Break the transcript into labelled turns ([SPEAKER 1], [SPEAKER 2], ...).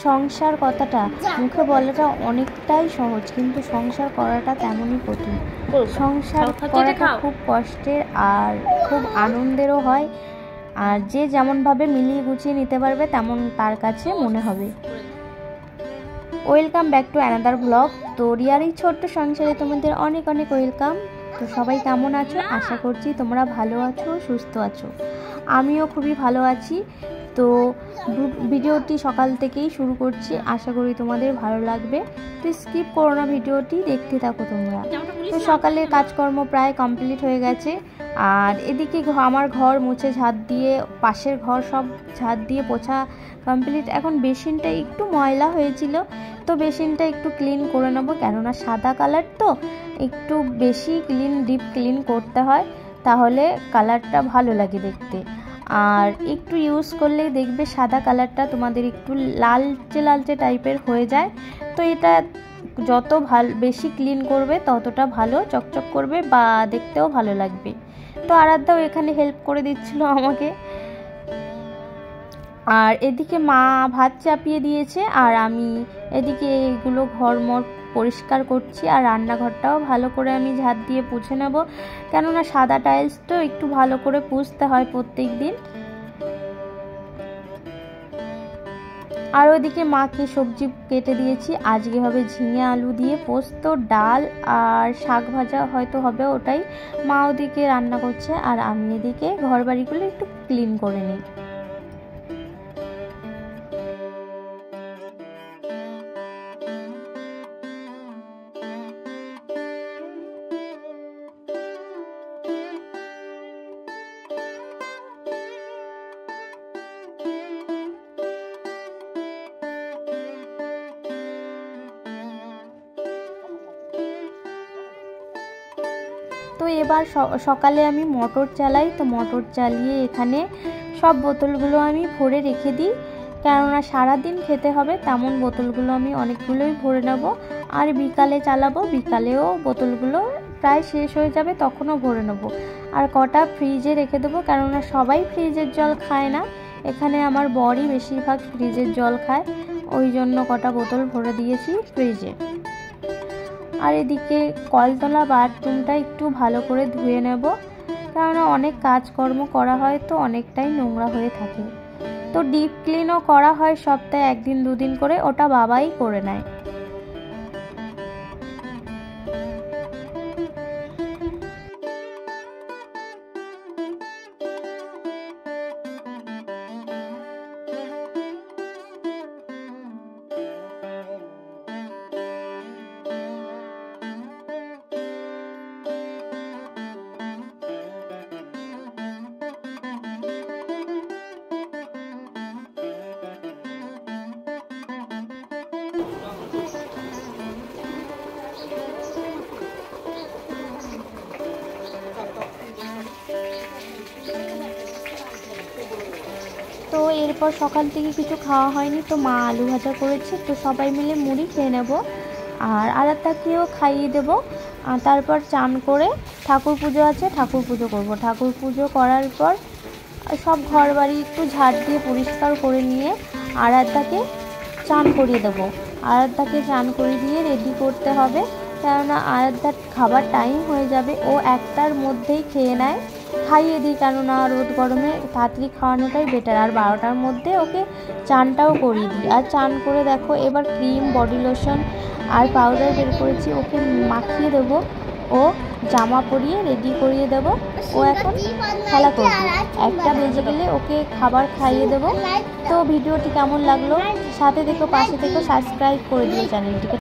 [SPEAKER 1] সংসার কথাটা মুখে বলাটা অনেকটাই সহজ, কিন্তু সংসার করাটা তেমনই কঠিন। সংসার করাটা খুব কষ্টের আর খুব আনন্দেরও হয়, আর যে যেমনভাবে মিলিয়ে গুছিয়ে নিতে পারবে তেমন তার কাছে মনে হবে। Welcome back to another blog. তো রিয়ার এই ছোট্ট সংসারে তোমাদের অনেক অনেক ওয়েলকাম। তো সবাই কেমন আছো? আশা করছি তোমরা ভালো আছো, সুস্থ আছো। আমিও খুবই ভালো আছি। তো ভিডিওটি সকাল থেকেই শুরু করছি, আশা করি তোমাদের ভালো লাগবে। তো স্কিপ করো না, ভিডিওটি দেখতে থাকো তোমরা। তো সকালের কাজকর্ম প্রায় কমপ্লিট হয়ে গেছে, আর এদিকে আমার ঘর মুছে ঝাঁট দিয়ে, পাশের ঘর সব ঝাঁট দিয়ে পোছা কমপ্লিট। এখন বেসিনটা একটু ময়লা হয়েছিল, তো বেসিনটা একটু ক্লিন করে নেবো, কেননা সাদা কালার তো একটু বেশি ডিপ ক্লিন করতে হয়, তাহলে কালারটা ভালো লাগে দেখতে। আর একটু ইউজ করলেই দেখবে সাদা কালারটা তোমাদের একটু লালচে লালচে টাইপের হয়ে যায়। তো এটা যত বেশি ক্লিন করবে ততটা ভালো চকচক করবে বা দেখতেও ভালো লাগবে। তো আরাধ্যাও এখানে হেল্প করে দিচ্ছিল আমাকে। আর এদিকে মা ভাত চাপিয়ে দিয়েছে, আর আমি এদিকে এগুলো ঘরমর পরিষ্কার করছি, আর রান্নাঘরটাও ভালো করে আমি ঝাঁট দিয়ে পুছে নেব, কেননা সাদা টাইলস তো একটু ভালো করে পুছতে হয় প্রত্যেক দিন। আর ওইদিকে মাকে সবজি কেটে দিয়েছি, আজকে হবে ঝিঙে আলু দিয়ে পোস্ত, ডাল আর শাক ভাজা হয়তো হবে, ওটাই মা ওদিকে রান্না করছে, আর আমি এদিকে ঘর বাড়িগুলো একটু ক্লিন করে নিই। তো এবার সকালে আমি মোটর চালাই, তো মোটর চালিয়ে এখানে সব বোতলগুলো আমি ভরে রেখে দিই, কেননা সারাদিন খেতে হবে তেমন বোতলগুলো আমি অনেকগুলোই ভরে নেব। আর বিকালে চালাবো, বিকালেও বোতলগুলো প্রায় শেষ হয়ে যাবে, তখনও ভরে নেব। আর কটা ফ্রিজে রেখে দেবো, কেননা সবাই ফ্রিজের জল খায় না, এখানে আমার বরই বেশিরভাগ ফ্রিজের জল খায়, ওই জন্য কটা বোতল ভরে দিয়েছি ফ্রিজে। আর এদিকে কলতলা বাথরুমটা একটু ভালো করে ধুয়ে নেব, কেননা অনেক কাজকর্ম করা হয় তো অনেকটাই নোংরা হয়ে থাকে। তো ডিপ ক্লিনও করা হয় সপ্তাহে একদিন দুদিন করে, ওটা বাবাই করে নেয়। তো এরপর সকাল থেকে কিছু খাওয়া হয়নি, তো মা আলু ভাজা করেছে, তো সবাই মিলে মুড়ি খেয়ে নেব, আর আরাধ্যাকেও খাইয়ে দেবো। তারপর চান করে ঠাকুর পুজো আছে, ঠাকুর পুজো করব। ঠাকুর পুজো করার পর সব ঘর বাড়ি একটু ঝাড় দিয়ে পরিষ্কার করে নিয়ে আরাধ্যাকে চান করিয়ে দেবো। আরাধ্যাকে চান করিয়ে দিয়ে রেডি করতে হবে, কেননা আরাধ্যার খাবার টাইম হয়ে যাবে, ও একটার মধ্যেই খেয়ে নেয়। খাইয়ে দিই, কেননা রোদ গরমে তাড়াতাড়ি খাওয়ানোটাই বেটার। আর 12টার মধ্যে ওকে চানটাও করিয়ে দিই। আর চান করে দেখো, এবার ক্রিম, বডি লোশন আর পাউডার বের করেছি, ওকে মাখিয়ে দেবো, ও জামা পরিয়ে রেডি করিয়ে দেবো। ও এখন খেলা করবে, 1টা বেজে গেলে ওকে খাবার খাইয়ে দেবো। তো ভিডিওটি কেমন লাগলো, সাথে দেখো, পাশে দেখো, সাবস্ক্রাইব করে দিও চ্যানেলটিকে।